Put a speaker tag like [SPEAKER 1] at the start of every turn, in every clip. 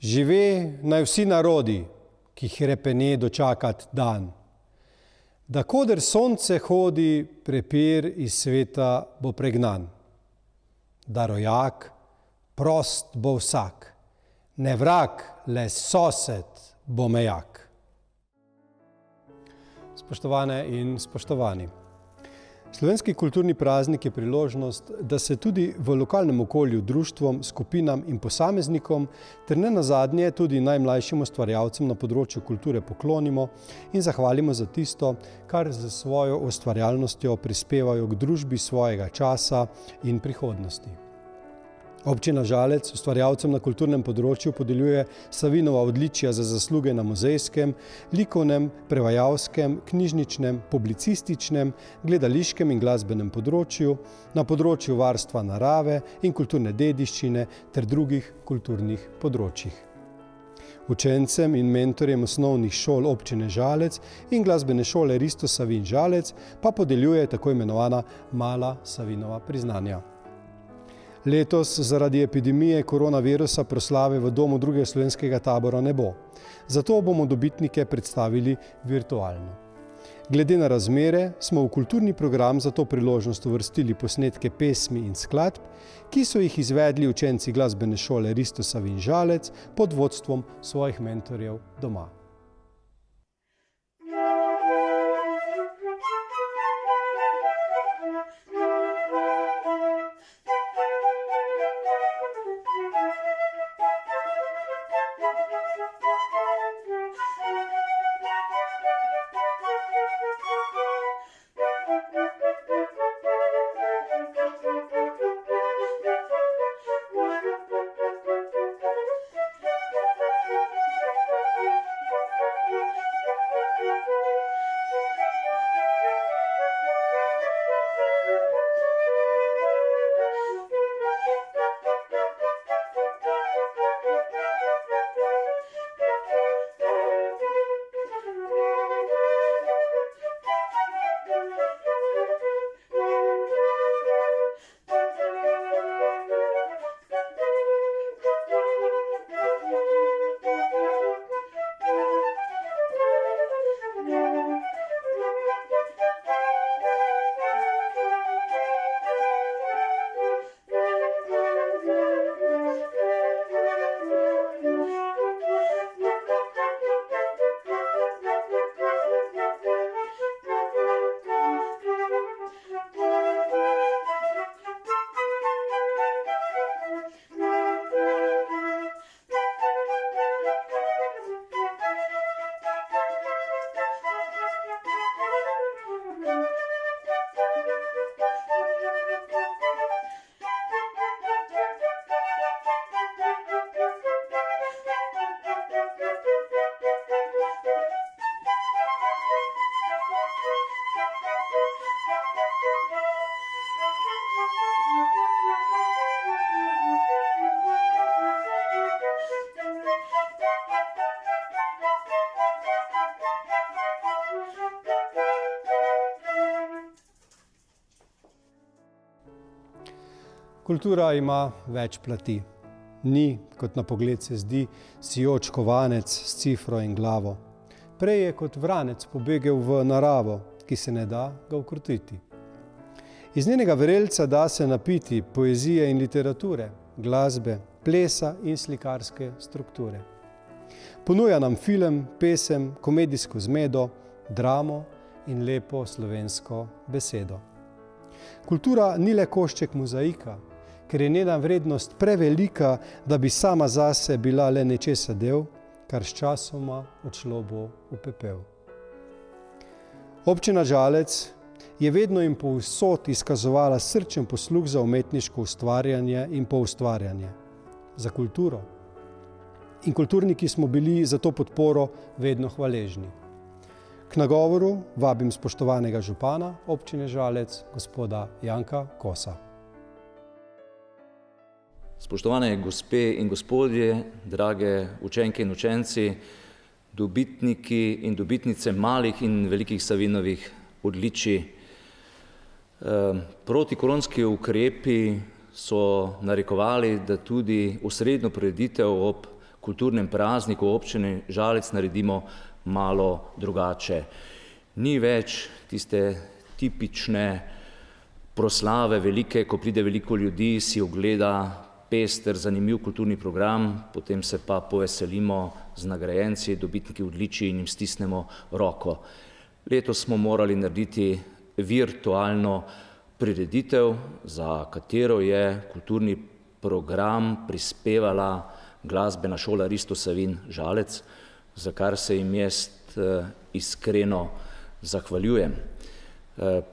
[SPEAKER 1] Žive naj vsi narodi, ki hrepene dočakat dan. Da koder sonce hodi, prepir iz sveta bo pregnan. Da rojak, prost bo vsak, ne vrag, le sosed bo mejak. Spoštovane in spoštovani. Slovenski kulturni praznik je priložnost, da se tudi v lokalnem okolju društvom, skupinam in posameznikom ter nenazadnje tudi najmlajšim ustvarjalcem na področju kulture poklonimo in zahvalimo za tisto, kar z svojo ustvarjalnostjo prispevajo k družbi svojega časa in prihodnosti. Občina Žalec ustvarjalcem na kulturnem področju podeljuje Savinova odličja za zasluge na muzejskem, likovnem, prevajalskem, knjižničnem, publicističnem, gledališkem in glasbenem področju, na področju varstva narave in kulturne dediščine ter drugih kulturnih področjih. Učencem in mentorjem osnovnih šol občine Žalec in glasbene šole Risto Savin Žalec pa podeljuje tako imenovana mala Savinova priznanja. Letos zaradi epidemije koronavirusa proslave v domu drugega slovenskega tabora ne bo. Zato bomo dobitnike predstavili virtualno. Glede na razmere smo v kulturni program za to priložnost uvrstili posnetke pesmi in skladb, ki so jih izvedli učenci glasbene šole Risto Savin Žalec pod vodstvom svojih mentorjev doma. Kultura ima več plati. Ni, kot na pogled se zdi, sijoč kovanec s cifro in glavo. Prej je kot vranec pobegel v naravo, ki se ne da ga ukrotiti. Iz njenega vrelca da se napiti poezije in literature, glasbe, plesa in slikarske strukture. Ponuja nam film, pesem, komedijsko zmedo, dramo in lepo slovensko besedo. Kultura ni le košček mozaika, ker je njena vrednost prevelika, da bi sama zase bila le nečesa del, kar sčasoma odšlo bo v pepel. Občina Žalec je vedno in povsod izkazovala srčen posluh za umetniško ustvarjanje in poustvarjanje, za kulturo. In kulturniki smo bili za to podporo vedno hvaležni. K nagovoru vabim spoštovanega župana občine Žalec, gospoda Janka Kosa.
[SPEAKER 2] Spoštovane gospe in gospodje, drage učenke in učenci, dobitniki in dobitnice malih in velikih Savinovih odličij. Protikoronski ukrepi so narekovali, da tudi osrednjo prireditev ob kulturnem prazniku občine Žalec naredimo malo drugače. Ni več tiste tipične proslave velike, ko pride veliko ljudi, si ogleda pester, zanimiv kulturni program, potem se pa poveselimo z nagrajenci, dobitniki odličij in jim stisnemo roko. Letos smo morali narediti virtualno prireditev, za katero je kulturni program prispevala glasbena šola Risto Savin Žalec, za kar se jim jaz iskreno zahvaljujem.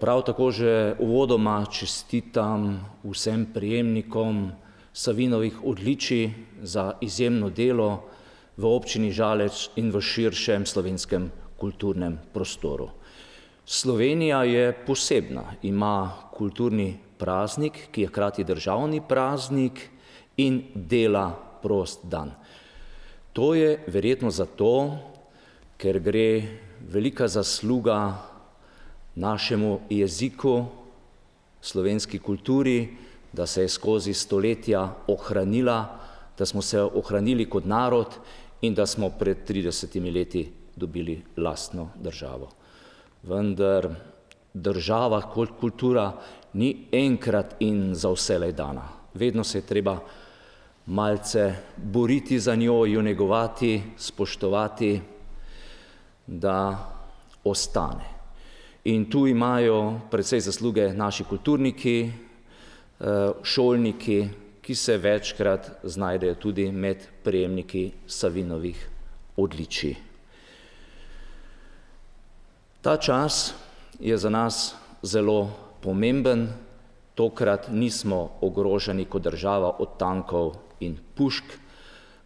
[SPEAKER 2] Prav tako že uvodoma čestitam vsem prejemnikom Savinovih odličij za izjemno delo v občini Žalec in v širšem slovenskem kulturnem prostoru. Slovenija je posebna, ima kulturni praznik, ki je hkrati državni praznik in dela prost dan. To je verjetno zato, ker gre velika zasluga našemu jeziku, slovenski kulturi, da se je skozi stoletja ohranila, da smo se ohranili kot narod in da smo pred 30 leti dobili lastno državo. Vendar država kot kultura ni enkrat in za vselej dana. Vedno se je treba malce boriti za njo, jo negovati, spoštovati, da ostane. In tu imajo precej zasluge naši kulturniki, šolniki, ki se večkrat znajdejo tudi med prejemniki Savinovih odličij. Ta čas je za nas zelo pomemben. Tokrat nismo ogroženi kot država od tankov in pušk,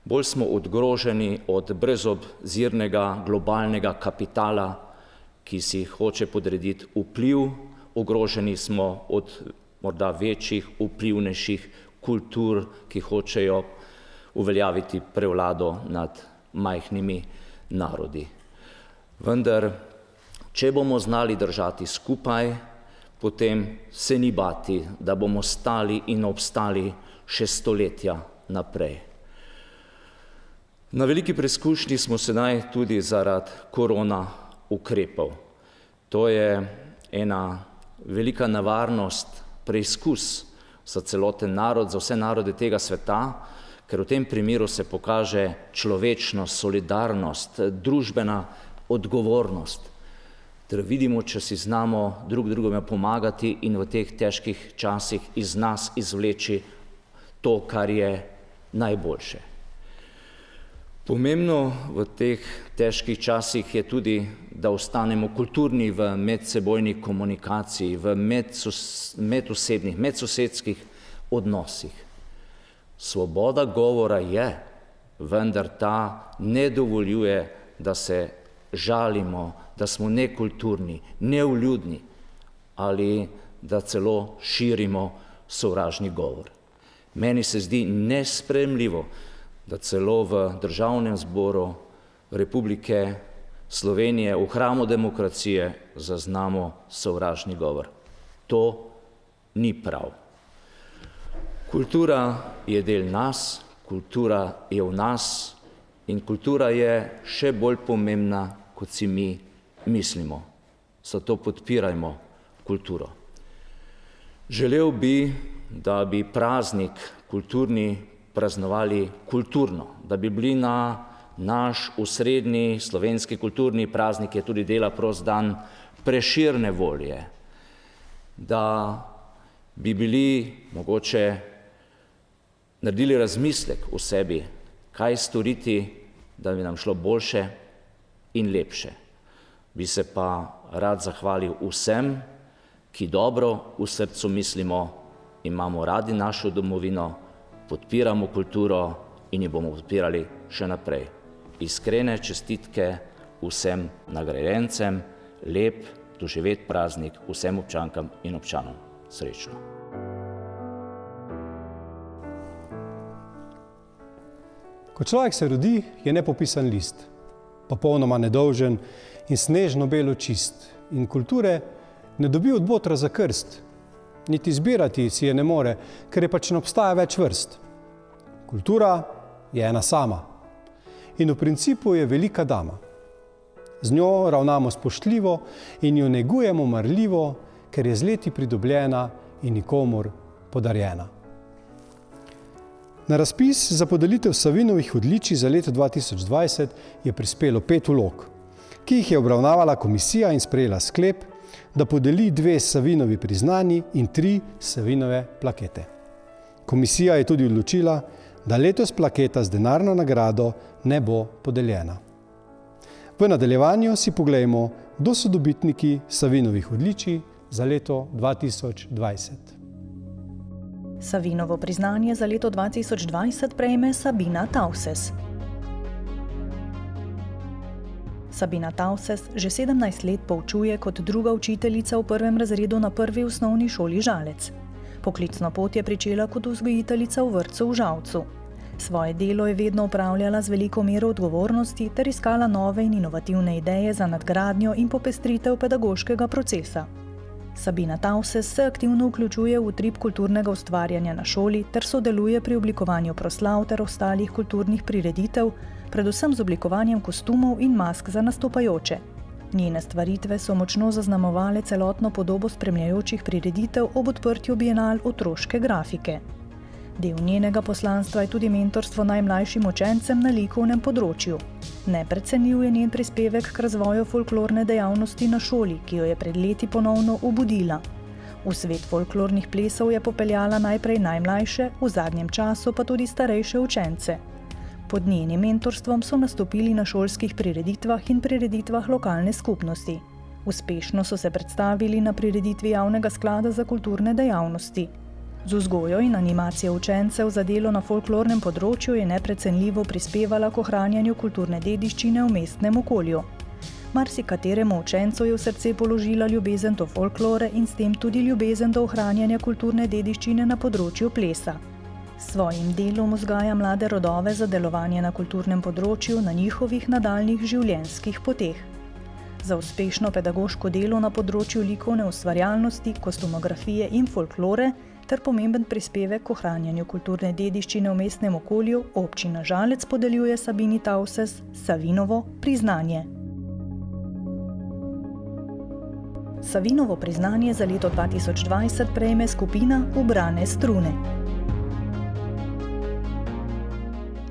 [SPEAKER 2] bolj smo ogroženi od brezobzirnega globalnega kapitala, ki si hoče podrediti vpliv. Ogroženi smo od morda večjih, vplivnejših kultur, ki hočejo uveljaviti prevlado nad majhnimi narodi. Vendar, če bomo znali držati skupaj, potem se ni bati, da bomo stali in obstali še stoletja naprej. Na veliki preizkušnji smo sedaj tudi zaradi korona ukrepov. To je ena velika nevarnost, preizkus za celoten narod, za vse narode tega sveta, ker v tem primeru se pokaže človečnost, solidarnost, družbena odgovornost. Ter vidimo, če si znamo drug drugemu pomagati in v teh težkih časih iz nas izvleči to, kar je najboljše. Pomembno v teh težkih časih je tudi, da ostanemo kulturni v medsebojni komunikaciji, v medosebnih, medsosedskih odnosih. Svoboda govora je, vendar ta ne dovoljuje, da se žalimo, da smo nekulturni, nevljudni ali da celo širimo sovražni govor. Meni se zdi nesprejemljivo, da celo v Državnem zboru Republike Slovenije, v hramu demokracije, zaznamo sovražni govor. To ni prav. Kultura je del nas, kultura je v nas in kultura je še bolj pomembna, kot si mi mislimo. Zato podpirajmo kulturo. Želel bi, da bi praznik kulturni praznovali kulturno, da bi bili na naš osrednji slovenski kulturni praznik, je tudi dela prost dan, preširne volje, da bi bili mogoče naredili razmislek v sebi, kaj storiti, da bi nam šlo boljše in lepše. Bi se pa rad zahvalil vsem, ki dobro v srcu mislimo, imamo radi našo domovino, podpiramo kulturo in jo bomo podpirali še naprej. Iskrene čestitke vsem nagrajencem, lep, doživet praznik vsem občankam in občanom. Srečno.
[SPEAKER 1] Ko človek se rodi, je nepopisan list, popolnoma nedolžen in snežno belo čist. In kulture ne dobi od botra za krst, niti zbirati si je ne more, ker je pač ne obstaja več vrst. Kultura je ena sama, in v principu je velika dama. Z njo ravnamo spoštljivo in jo negujemo marljivo, ker je z leti pridobljena in nikomur podarjena. Na razpis za podelitev Savinovih odličij za leto 2020 je prispelo 5 vlog, ki jih je obravnavala komisija in sprejela sklep, da podeli 2 Savinovi priznanji in 3 Savinove plakete. Komisija je tudi odločila, da letos plaketa z denarno nagrado ne bo podeljena. V nadaljevanju si poglejmo, kdo so dobitniki Savinovih odličij za leto 2020.
[SPEAKER 3] Savinovo priznanje za leto 2020 prejme Sabina Tauses. Sabina Tauses že 17 let poučuje kot druga učiteljica v 1. razredu na 1. osnovni šoli Žalec. Poklicno pot je pričela kot vzgojiteljica v vrtcu v Žalcu. Svoje delo je vedno opravljala z veliko mero odgovornosti ter iskala nove in inovativne ideje za nadgradnjo in popestritev pedagoškega procesa. Sabina Tauses se aktivno vključuje v utrip kulturnega ustvarjanja na šoli ter sodeluje pri oblikovanju proslav ter ostalih kulturnih prireditev, predvsem z oblikovanjem kostumov in mask za nastopajoče. Njene stvaritve so močno zaznamovale celotno podobo spremljajočih prireditev ob odprtju bienal otroške grafike. Del njenega poslanstva je tudi mentorstvo najmlajšim učencem na likovnem področju. Neprecenljiv je njen prispevek k razvoju folklorne dejavnosti na šoli, ki jo je pred leti ponovno obudila. V svet folklornih plesov je popeljala najprej najmlajše, v zadnjem času pa tudi starejše učence. Pod njenim mentorstvom so nastopili na šolskih prireditvah in prireditvah lokalne skupnosti. Uspešno so se predstavili na prireditvi Javnega sklada za kulturne dejavnosti. Z vzgojo in animacijo učencev za delo na folklornem področju je neprecenljivo prispevala k ohranjanju kulturne dediščine v mestnem okolju. Marsikateremu učencu je v srce položila ljubezen do folklore in s tem tudi ljubezen do ohranjanja kulturne dediščine na področju plesa. S svojim delom vzgaja mlade rodove za delovanje na kulturnem področju na njihovih nadaljnjih življenjskih poteh. Za uspešno pedagoško delo na področju likovne ustvarjalnosti, kostumografije in folklore ter pomemben prispevek k ohranjanju kulturne dediščine v mestnem okolju občina Žalec podeljuje Sabini Tauses Savinovo priznanje. Savinovo priznanje za leto 2020 prejme skupina Ubrane strune.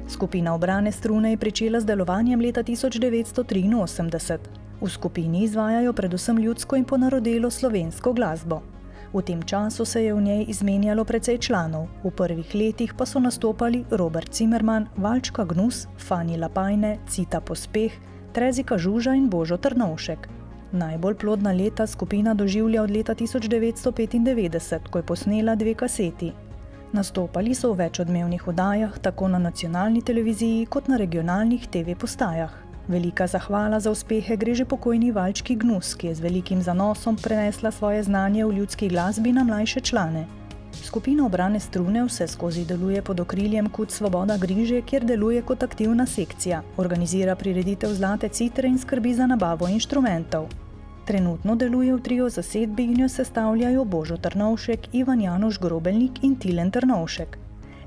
[SPEAKER 3] Skupina Ubrane strune je pričela z delovanjem leta 1983. V skupini izvajajo predvsem ljudsko in ponarodelo slovensko glasbo. V tem času se je v njej izmenjalo precej članov, v prvih letih pa so nastopali Robert Cimerman, Valčka Gnus, Fani Lapajne, Cita Pospeh, Trezika Žuža in Božo Trnovšek. Najbolj plodna leta skupina doživlja od leta 1995, ko je posnela 2 kaseti. Nastopali so v več odmevnih oddajah, tako na nacionalni televiziji kot na regionalnih TV postajah. Velika zahvala za uspehe gre že pokojni Valčki Gnus, ki je z velikim zanosom prenesla svoje znanje v ljudski glasbi na mlajše člane. Skupina Ubrane strune vse skozi deluje pod okriljem KUD Svoboda Griže, kjer deluje kot aktivna sekcija, organizira prireditev Zlate citre in skrbi za nabavo inštrumentov. Trenutno deluje v trio zasedbi in jo sestavljajo Božo Trnovšek, Ivan Janoš Grobelnik in Tilen Trnovšek.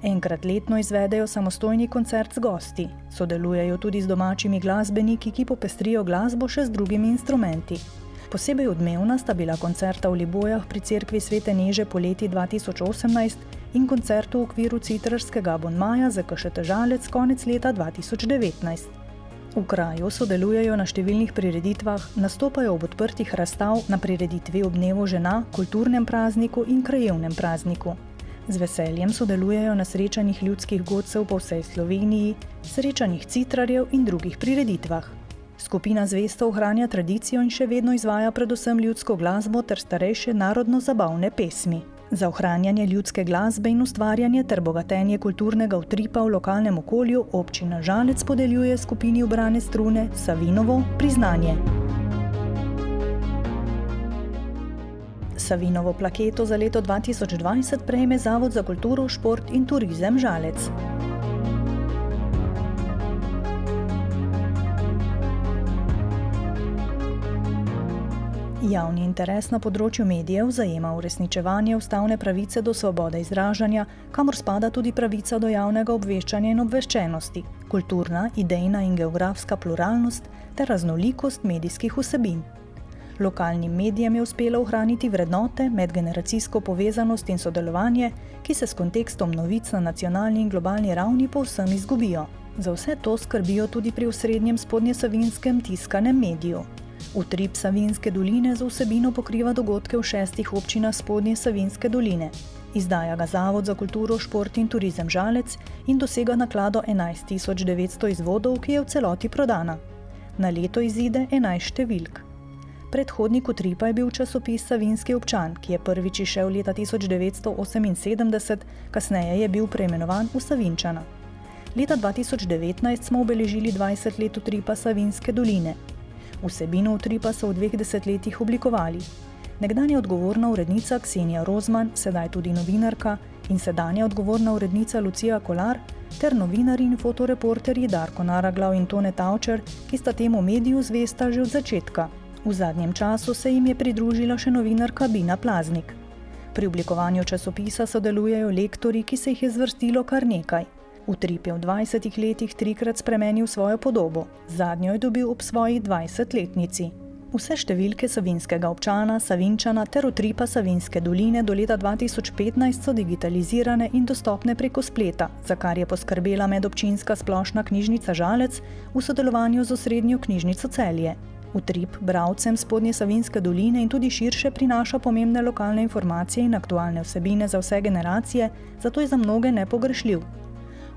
[SPEAKER 3] Enkrat letno izvedejo samostojni koncert z gosti. Sodelujejo tudi z domačimi glasbeniki, ki popestrijo glasbo še z drugimi instrumenti. Posebej odmevna sta bila koncerta v Libojah pri cerkvi Svete Neže poleti 2018 in koncertu v okviru citrarskega abonmaja za KŠT Žalec konec leta 2019. V kraju sodelujejo na številnih prireditvah, nastopajo ob odprtih razstav na prireditvi ob dnevu žena, kulturnem prazniku in krajevnem prazniku. Z veseljem sodelujejo na srečanjih ljudskih godcev po vsej Sloveniji, srečanjih citrarjev in drugih prireditvah. Skupina zvesto ohranja tradicijo in še vedno izvaja predvsem ljudsko glasbo ter starejše narodno-zabavne pesmi. Za ohranjanje ljudske glasbe in ustvarjanje ter bogatenje kulturnega utripa v lokalnem okolju občina Žalec podeljuje skupini Ubrane strune Savinovo priznanje. Savinovo plaketo za leto 2020 prejme Zavod za kulturo, šport in turizem Žalec. Javni interes na področju medijev zajema uresničevanje ustavne pravice do svobode izražanja, kamor spada tudi pravica do javnega obveščanja in obveščenosti, kulturna, idejna in geografska pluralnost ter raznolikost medijskih vsebin. Lokalnim medijem je uspelo ohraniti vrednote, medgeneracijsko povezanost in sodelovanje, ki se s kontekstom novic na nacionalni in globalni ravni povsem izgubijo. Za vse to skrbijo tudi pri osrednjem spodnjesavinjskem tiskanem mediju. Utrip Savinjske doline za vsebino pokriva dogodke v 6 občinah Spodnje Savinjske doline. Izdaja ga Zavod za kulturo, šport in turizem Žalec in dosega naklado 11.900 izvodov, ki je v celoti prodana. Na leto izide 11 številk. Predhodnik Utripa je bil časopis Savinjski občan, ki je prvič izšel leta 1978, kasneje je bil preimenovan v Savinjčana. Leta 2019 smo obeležili 20 let Utripa Savinjske doline. Vsebino Utripa so v 2 desetletjih oblikovali. Nekdanja odgovorna urednica Ksenija Rozman, sedaj tudi novinarka, in sedanja odgovorna urednica Lucija Kolar, ter novinarji in fotoreporterji Darko Naraglav in Tone Tavčer, ki sta temu mediju zvesta že od začetka. V zadnjem času se jim je pridružila še novinarka Bina Plaznik. Pri oblikovanju časopisa sodelujejo lektorji, ki se jih je zvrstilo kar nekaj. Utrip je v 20 letih 3-krat spremenil svojo podobo, zadnjo je dobil ob svoji 20-letnici. Vse številke Savinjskega občana, Savinjčana ter Utripa Savinjske doline do leta 2015 so digitalizirane in dostopne preko spleta, za kar je poskrbela medobčinska splošna knjižnica Žalec v sodelovanju z osrednjo knjižnico Celje. Utrip bralcem Spodnje Savinjske doline in tudi širše prinaša pomembne lokalne informacije in aktualne vsebine za vse generacije, zato je za mnoge nepogrešljiv.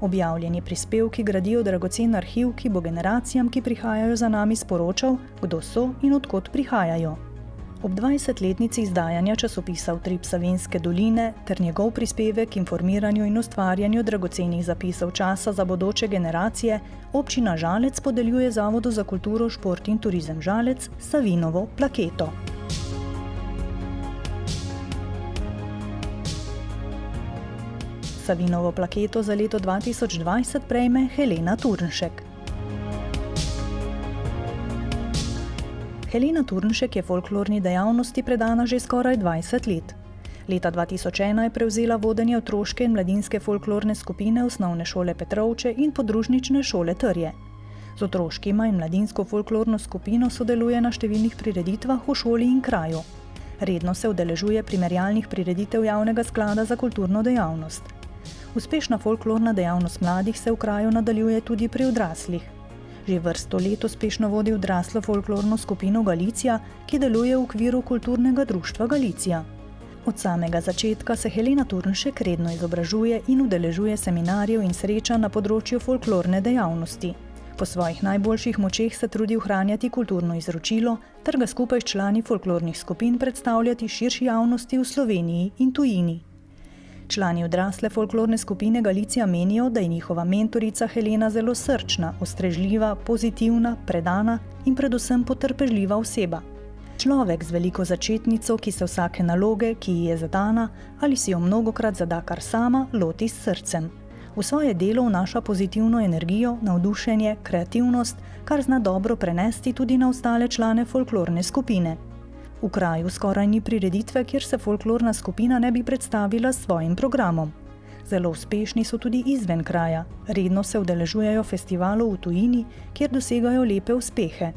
[SPEAKER 3] Objavljeni prispevki gradijo dragocen arhiv, ki bo generacijam, ki prihajajo za nami, sporočal, kdo so in od kod prihajajo. Ob 20-letnici izdajanja časopisa Utrip Savinjske doline ter njegov prispevek k informiranju in ustvarjanju dragocenih zapisov časa za bodoče generacije, občina Žalec podeljuje Zavodu za kulturo, šport in turizem Žalec Savinovo plaketo. Savinovo plaketo za leto 2020 prejme Helena Turnšek. Helena Turnšek je folklorni dejavnosti predana že skoraj 20 let. Leta 2001 je prevzela vodenje otroške in mladinske folklorne skupine Osnovne šole Petrovče in podružnične šole Trje. Z otroškima in mladinsko folklorno skupino sodeluje na številnih prireditvah v šoli in kraju. Redno se udeležuje primerjalnih prireditev Javnega sklada za kulturno dejavnost. Uspešna folklorna dejavnost mladih se v kraju nadaljuje tudi pri odraslih. Že vrsto let uspešno vodi odraslo folklorno skupino Galicija, ki deluje v okviru kulturnega društva Galicija. Od samega začetka se Helena Turnšek redno izobražuje in udeležuje seminarjev in srečanj na področju folklorne dejavnosti. Po svojih najboljših močeh se trudi ohranjati kulturno izročilo ter ga skupaj s člani folklornih skupin predstavljati širši javnosti v Sloveniji in tujini. Člani odrasle folklorne skupine Galicija menijo, da je njihova mentorica Helena zelo srčna, ustrežljiva, pozitivna, predana in predvsem potrpežljiva oseba. Človek z veliko začetnico, ki se vsake naloge, ki ji je zadana ali si jo mnogokrat zada kar sama, loti s srcem. V svoje delo vnaša pozitivno energijo, navdušenje, kreativnost, kar zna dobro prenesti tudi na ostale člane folklorne skupine. V kraju skoraj ni prireditve, kjer se folklorna skupina ne bi predstavila s svojim programom. Zelo uspešni so tudi izven kraja. Redno se udeležujejo festivalov v tujini, kjer dosegajo lepe uspehe.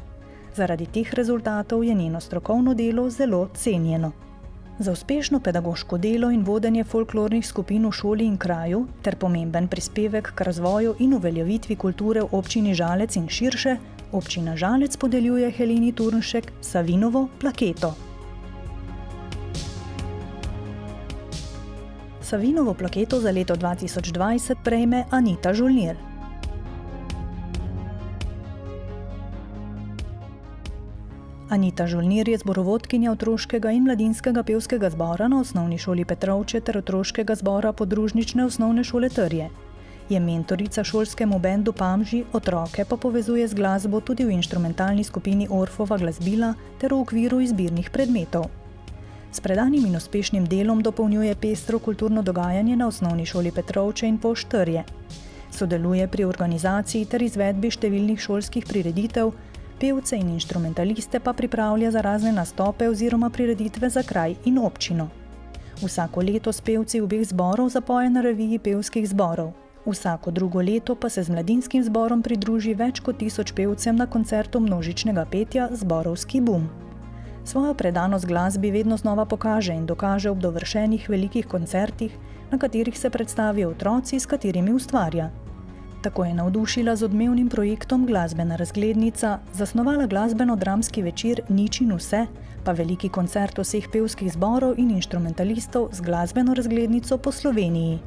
[SPEAKER 3] Zaradi teh rezultatov je njeno strokovno delo zelo cenjeno. Za uspešno pedagoško delo in vodenje folklornih skupin v šoli in kraju ter pomemben prispevek k razvoju in uveljavitvi kulture v občini Žalec in širše, občina Žalec podeljuje Heleni Turnšek Savinovo plaketo. Savinovo plaketo za leto 2020 prejme Anita Žolnir. Anita Žolnir je zborovodkinja otroškega in mladinskega pevskega zbora na Osnovni šoli Petrovče ter otroškega zbora podružnične Osnovne šole Trje. Je mentorica šolskemu bendu Pamži, otroke pa povezuje z glasbo tudi v inštrumentalni skupini Orfova glasbila ter v okviru izbirnih predmetov. S predanim in uspešnim delom dopolnjuje pestro kulturno dogajanje na Osnovni šoli Petrovče in Pošt Trje. Sodeluje pri organizaciji ter izvedbi številnih šolskih prireditev, pevce in inštrumentaliste pa pripravlja za razne nastope oziroma prireditve za kraj in občino. Vsako leto s pevci obeh zborov zapoje na reviji pevskih zborov. Vsako drugo leto pa se z mladinskim zborom pridruži več kot 1000 pevcem na koncertu množičnega petja Zborovski bum. Svojo predanost glasbi vedno znova pokaže in dokaže ob dovršenih velikih koncertih, na katerih se predstavijo otroci, s katerimi ustvarja. Tako je navdušila z odmevnim projektom Glasbena razglednica, zasnovala glasbeno-dramski večer Nič in vse, pa veliki koncert vseh pevskih zborov in inštrumentalistov z glasbeno razglednico po Sloveniji.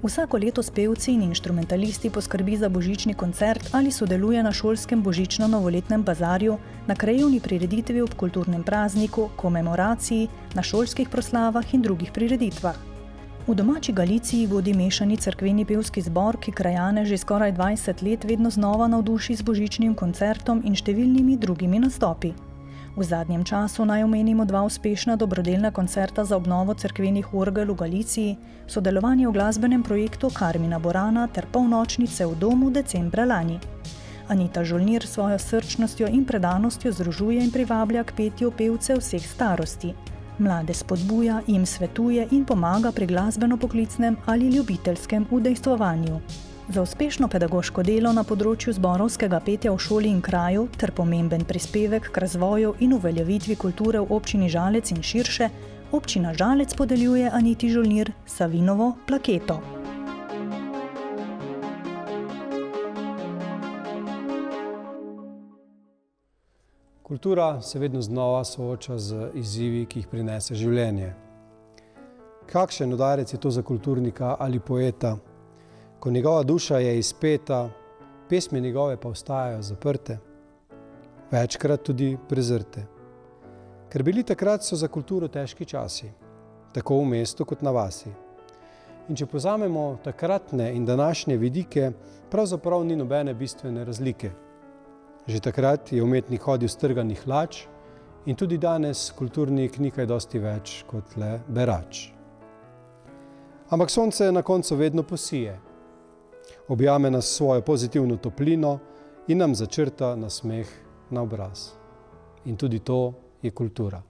[SPEAKER 3] Vsako leto s pevci in inštrumentalisti poskrbi za božični koncert ali sodeluje na šolskem božično-novoletnem bazarju, na krajevni prireditvi ob kulturnem prazniku, komemoraciji, na šolskih proslavah in drugih prireditvah. V domači Galiciji vodi mešani cerkveni pevski zbor, ki krajane že skoraj 20 let vedno znova navduši z božičnim koncertom in številnimi drugimi nastopi. V zadnjem času naj omenimo 2 uspešna dobrodelna koncerta za obnovo cerkvenih orgel v Galiciji, sodelovanje v glasbenem projektu Karmina Borana ter polnočnice v domu decembra lani. Anita Žolnir s svojo srčnostjo in predanostjo združuje in privablja k petju pevce vseh starosti. Mlade spodbuja, jim svetuje in pomaga pri glasbeno-poklicnem ali ljubiteljskem udejstvovanju. Za uspešno pedagoško delo na področju zborovskega petja v šoli in kraju ter pomemben prispevek k razvoju in uveljavitvi kulture v občini Žalec in širše, občina Žalec podeljuje Aniti Žolnir Savinovo plaketo.
[SPEAKER 1] Kultura se vedno znova sooča z izzivi, ki jih prinese življenje. Kakšen udarec je to za kulturnika ali poeta, ko njegova duša je izpeta, pesmi njegove pa ostajajo zaprte, večkrat tudi prezrte. Ker bili takrat so za kulturo težki časi, tako v mestu kot na vasi. In če pozamemo takratne in današnje vidike, pravzaprav ni nobene bistvene razlike. Že takrat je umetnik hodil strganih hlač in tudi danes kulturnik ni kaj dosti več kot le berač. Ampak sonce na koncu vedno posije. Objame nas svojo pozitivno toplino in nam začrta nasmeh na obraz. In tudi to je kultura.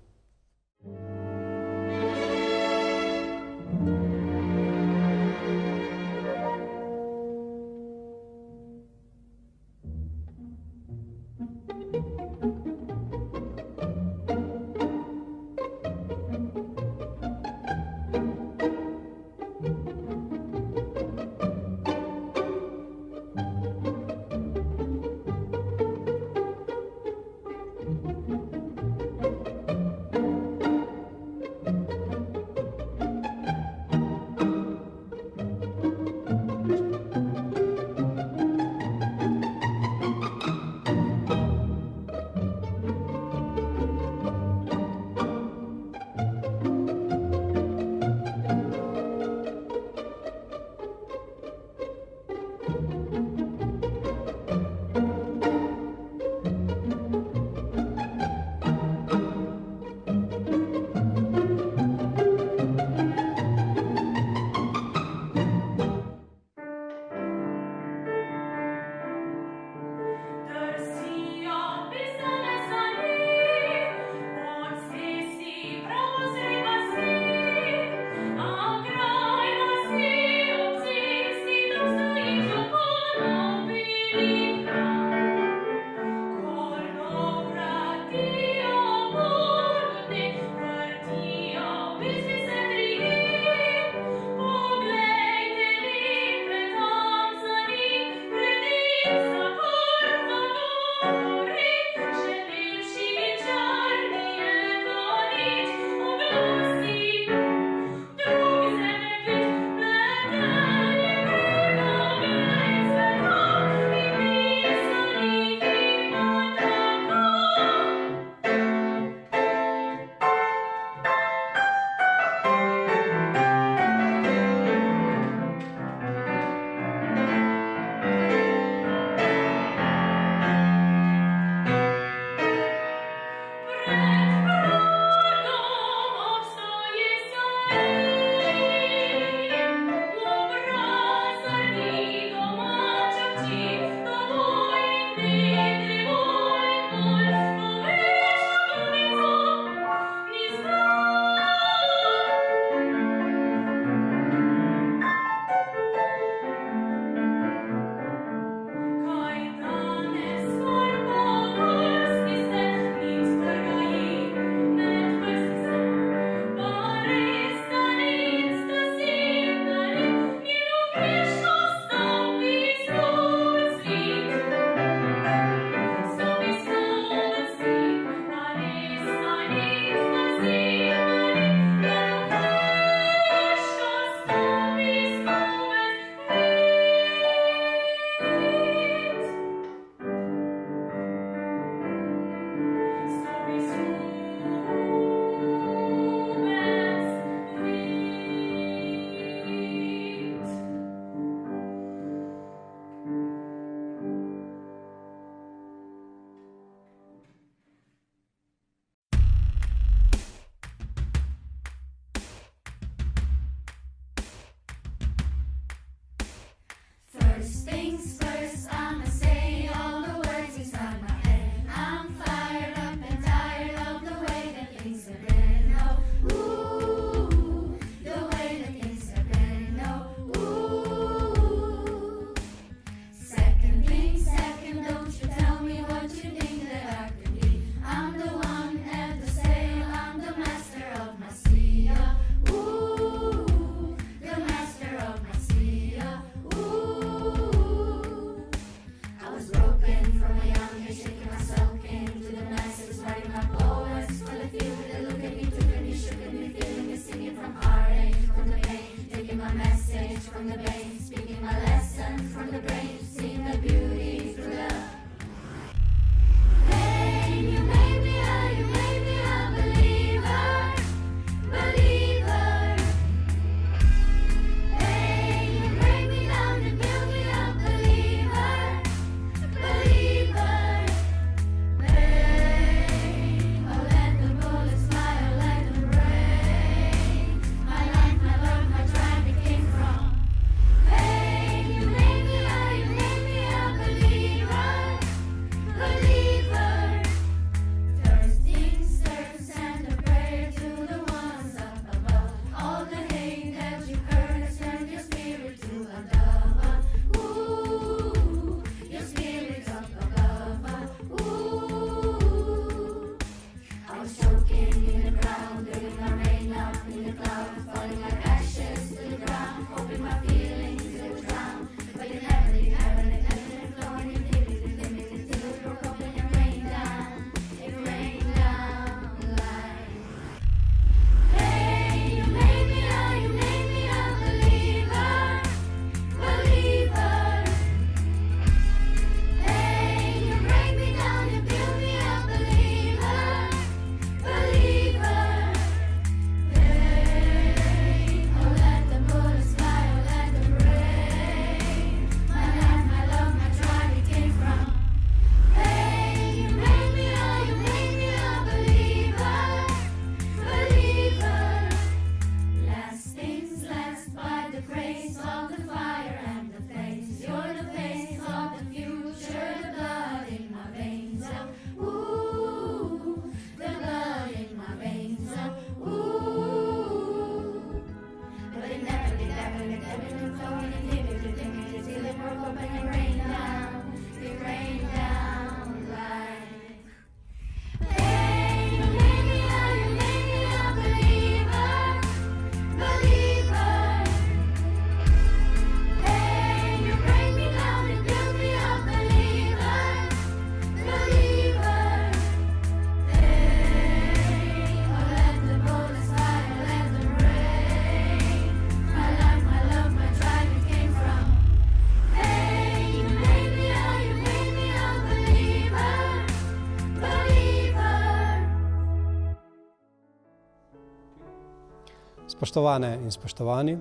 [SPEAKER 1] Spoštovane in spoštovani,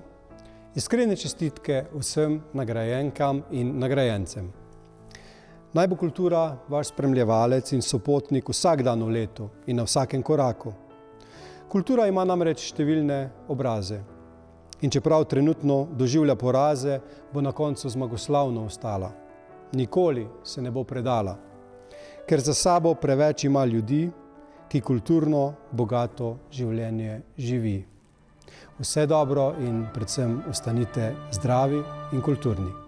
[SPEAKER 1] iskrene čestitke vsem nagrajenkam in nagrajencem. Naj bo kultura vaš spremljevalec in sopotnik vsak dan v letu in na vsakem koraku. Kultura ima namreč številne obraze. In čeprav trenutno doživlja poraze, bo na koncu zmagoslavno ostala. Nikoli se ne bo predala, ker za sabo preveč ima ljudi, ki kulturno, bogato življenje živi. Vse dobro in predvsem ostanite zdravi in kulturni.